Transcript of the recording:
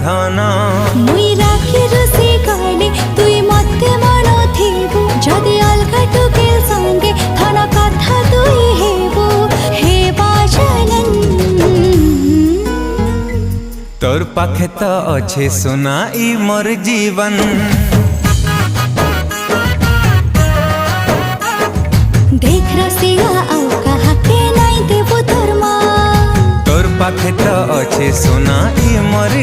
धन मुई राखी रुसी कहले तुई मते मन थेबु जदि अलगा टुकेल संगे थन कथा तुई हेबु हे बाजलन तोर पाखे तो अच्छे सुना ई मोर जीवन देख रसिया आउ कहा के नहीं देबु तोर माँ तोर पाखे तो अच्छे सुना ई मोर